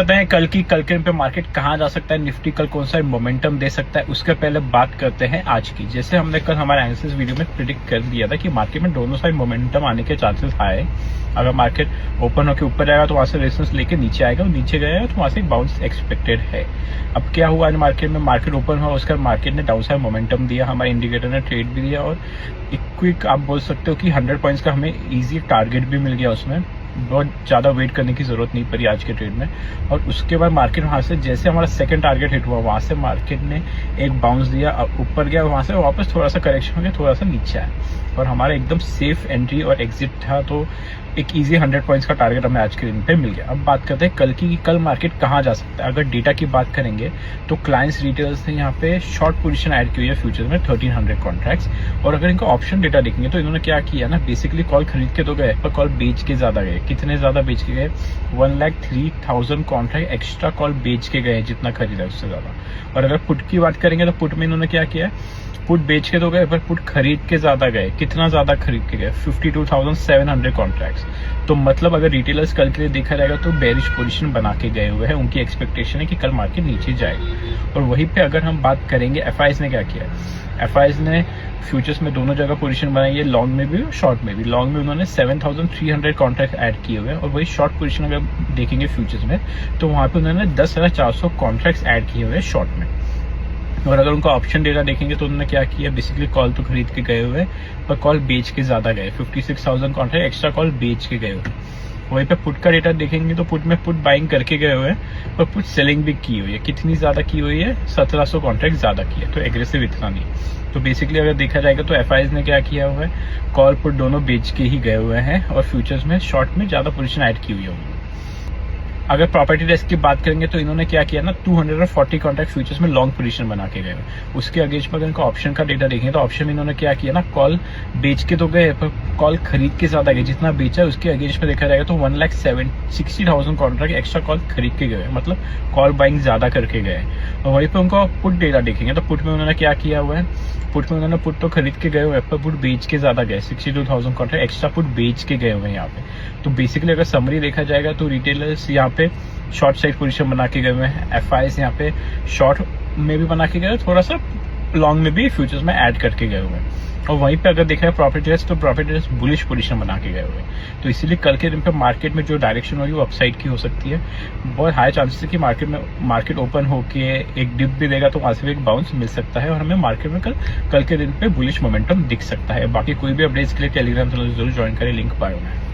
पता है कल के दिन पे मार्केट कहाँ जा सकता है, निफ्टी कल कौन सा मोमेंटम दे सकता है, उसके पहले बात करते हैं आज की। जैसे हमने कल हमारे एनालिसिस वीडियो में प्रिडिक्ट कर दिया था कि मार्केट में दोनों साइड मोमेंटम आने के चांसेस हाई। अगर मार्केट ओपन होकर ऊपर जाएगा तो वहां से रेजिस्टेंस लेके नीचे आएगा, और नीचे गएगा तो वहां से बाउंस एक्सपेक्टेड है। अब क्या हुआ आज मार्केट में, मार्केट ओपन हुआ, उसका मार्केट ने डाउन साइड मोमेंटम दिया, हमारे इंडिकेटर ने ट्रेड भी दिया, और एक क्विक आप बोल सकते हो कि 100 पॉइंट्स का हमें ईजी टारगेट भी मिल गया। उसमें बहुत ज़्यादा वेट करने की जरूरत नहीं पड़ी आज के ट्रेड में। और उसके बाद मार्केट वहाँ से जैसे हमारा सेकंड टारगेट हिट हुआ, वहाँ से मार्केट ने एक बाउंस दिया, ऊपर गया, वहाँ से वापस थोड़ा सा करेक्शन हो गया, थोड़ा सा नीचे आया, और हमारा एकदम सेफ एंट्री और एग्जिट था। तो एक इजी 100 पॉइंट्स का टारगेट हमें आज के दिन पे मिल गया। अब बात करते हैं कल की, कल मार्केट कहाँ जा सकता है। अगर डेटा की बात करेंगे तो क्लाइंट्स रिटेलर्स ने यहाँ पे शॉर्ट पोजीशन ऐड की हुई है फ्यूचर में 1300 कॉन्ट्रैक्ट्स। और अगर इनका ऑप्शन डेटा देखेंगे तो इन्होंने क्या किया ना, बेसिकली कॉल खरीद के तो गए पर कॉल बेच के ज्यादा गए। कितने ज्यादा बेच के गए, 1,03,000 कॉन्ट्रैक्ट एक्स्ट्रा कॉल बेच के गए, जितना खरीदा उससे ज्यादा। और अगर पुट की बात करेंगे तो पुट में इन्होंने क्या किया, पुट बेच के तो गए पर पुट खरीद के ज्यादा गए। कितना ज्यादा खरीद के गए, 52,700 कॉन्ट्रैक्ट्स। तो मतलब अगर रिटेलर्स कल के लिए देखा जाएगा तो बेरिश पोजीशन बना के गए हुए हैं, उनकी एक्सपेक्टेशन है कि कल मार्केट नीचे जाएगा। और वहीं पे अगर हम बात करेंगे एफआईज ने क्या किया, एफआईज ने फ्यूचर्स में दोनों जगह पोजीशन बनाई है, लॉन्ग में भी और शॉर्ट में भी। लॉन्ग में उन्होंने 7,300 कॉन्ट्रैक्ट ऐड किए हुए हैं, और वही शॉर्ट पोजीशन अगर देखेंगे फ्यूचर्स में तो वहां पे उन्होंने 10,400 कॉन्ट्रैक्ट ऐड किए हुए हैं शॉर्ट में। और अगर उनका ऑप्शन डेटा देखेंगे तो उन्होंने क्या किया, बेसिकली कॉल तो खरीद के गए हुए पर कॉल बेच के ज्यादा गए, 56,000 कॉन्ट्रैक्ट एक्स्ट्रा कॉल बेच के गए हुए। वहीं पे पुट का डेटा देखेंगे तो पुट में पुट बाइंग करके गए हुए हैं, पर पुट सेलिंग भी की हुई है। कितनी ज्यादा की हुई है, 1700 कॉन्ट्रैक्ट ज्यादा किया, तो एग्रेसिव इतना नहीं। तो बेसिकली अगर देखा जाएगा तो एफआईज ने क्या किया हुआ है, कॉल पुट दोनों बेच के ही गए हुए हैं, और फ्यूचर्स में शॉर्ट में ज्यादा पोजीशन ऐड की हुई होगी। अगर प्रॉपर्टी रिस्क की बात करेंगे तो इन्होंने क्या किया ना, 240 कॉन्ट्रैक्ट फ्यूचर्स में लॉन्ग पोजीशन बना के गए। उसके अगेंस्ट में अगर इनका ऑप्शन का डेटा देखें तो ऑप्शन में इन्होंने क्या किया ना, कॉल बेच के तो गए पर कॉल खरीद के साथ गए। जितना बेचा उसके अगेंस्ट में देखा जाएगा तो 1,60,000 कॉन्ट्रैक्ट एक्स्ट्रा कॉल खरीद के गए, मतलब कॉल बाइंग ज्यादा करके गए। और वहीं पे उनका पुट डेटा देखेंगे तो पुट में उन्होंने क्या किया हुआ है, पुट में उन्होंने पुट तो खरीद के गए हुए पर पुट बेच के ज्यादा गए, 62,000 कॉन्ट्रैक्ट एक्स्ट्रा पुट बेच के गए हुए हैं यहाँ पे। तो बेसिकली अगर समरी देखा जाएगा तो रिटेलर्स यहाँ पे शॉर्ट साइड पोजीशन बना के गए हुए हैं, एफआईज यहाँ पे शॉर्ट में भी बना के गए, थोड़ा सा लॉन्ग में भी फ्यूचर्स में ऐड करके गए हुए हैं। और वहीं पे अगर देखा है प्रॉफिट रेस तो प्रॉफिट रेस बुलिश पोजीशन बना के गए हुए हैं। तो इसीलिए कल के दिन पे मार्केट में जो डायरेक्शन होगी वो अपसाइड की हो सकती है। बहुत हाई चांसेस है कि मार्केट ओपन होके एक डिप भी देगा तो वहां से भी एक बाउंस मिल सकता है, और हमें मार्केट में कल के दिन पे बुलिश मोमेंटम दिख सकता है। बाकी कोई भी अपडेट्स के लिए टेलीग्राम चैनल जरूर ज्वाइन करें, लिंक बायो में है।